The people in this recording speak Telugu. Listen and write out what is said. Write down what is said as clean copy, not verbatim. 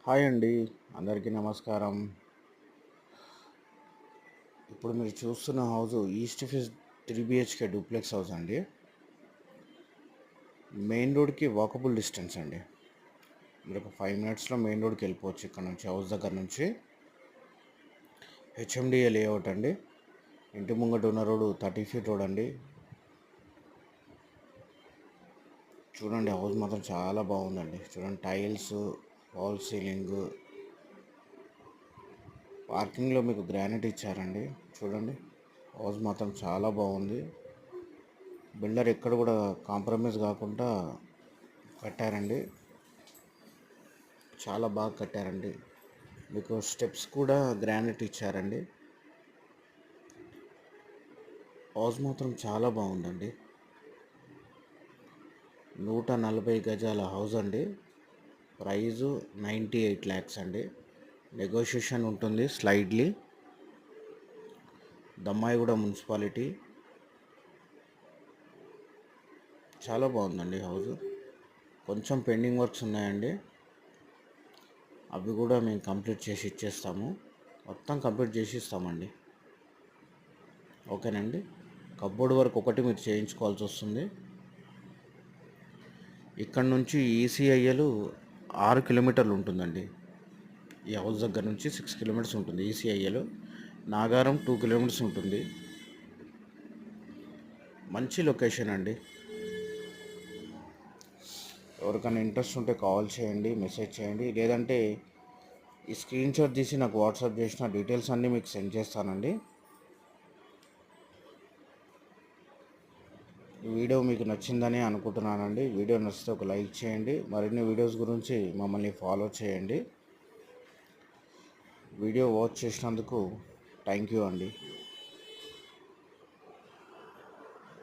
హాయ్ అండి, అందరికీ నమస్కారం. ఇప్పుడు మీరు చూస్తున్న house east face 3 BHK duplex house అండి. మెయిన్ రోడ్కి వాకబుల్ డిస్టెన్స్ అండి. మీరు ఒక 5 minutesలో మెయిన్ రోడ్కి వెళ్ళిపోవచ్చు. ఇక్కడ నుంచి హౌస్ దగ్గర నుంచి HMDA లేఅవుట్ అండి. ఇంటి ముంగట ఉన్న రోడ్డు 30 feet రోడ్ అండి. చూడండి, హౌస్ మాత్రం చాలా బాగుందండి. చూడండి, టైల్స్, వాల్ సీలింగ్, పార్కింగ్లో మీకు గ్రానైట్ ఇచ్చారండి. చూడండి, హౌస్ మాత్రం చాలా బాగుంది. బిల్డర్ ఎక్కడ కూడా కాంప్రమైజ్ కాకుండా కట్టారండి. చాలా బాగా కట్టారండి. మీకు స్టెప్స్ కూడా గ్రానైట్ ఇచ్చారండి. హౌస్ మాత్రం చాలా బాగుందండి. 140 గజాల హౌస్ అండి. ప్రైజు 98 lakhs అండి. నెగోషియేషన్ ఉంటుంది స్లైడ్లీ. దమ్మాయిగూడ మున్సిపాలిటీ. చాలా బాగుందండి హౌస్. కొంచెం పెండింగ్ వర్క్స్ ఉన్నాయండి, అవి కూడా మేము కంప్లీట్ చేసి ఇచ్చేస్తాము. మొత్తం కంప్లీట్ చేసి ఇస్తామండి. ఓకేనండి. కబ్బోర్డ్ వర్క్ ఒకటి మీరు చేయించుకోవాల్సి వస్తుంది. ఇక్కడ నుంచి ECIL 6 kilometers ఉంటుందండి. ఈ హౌస్ దగ్గర నుంచి 6 kilometers ఉంటుంది ECIL. నాగారం 2 kilometers ఉంటుంది. మంచి లొకేషన్ అండి. ఎవరికైనా ఇంట్రెస్ట్ ఉంటే కాల్ చేయండి, మెసేజ్ చేయండి. లేదంటే ఈ స్క్రీన్ షాట్ తీసి నాకు వాట్సాప్ చేసిన డీటెయిల్స్ అన్నీ మీకు సెండ్ చేస్తానండి. ఈ వీడియో మీకు నచ్చిందని అనుకుంటున్నానండి. వీడియో నచ్చితే ఒక లైక్ చేయండి. మరిన్ని వీడియోస్ గురించి మమ్మల్ని ఫాలో చేయండి. వీడియో వాచ్ చేసినందుకు థ్యాంక్ యూ అండి.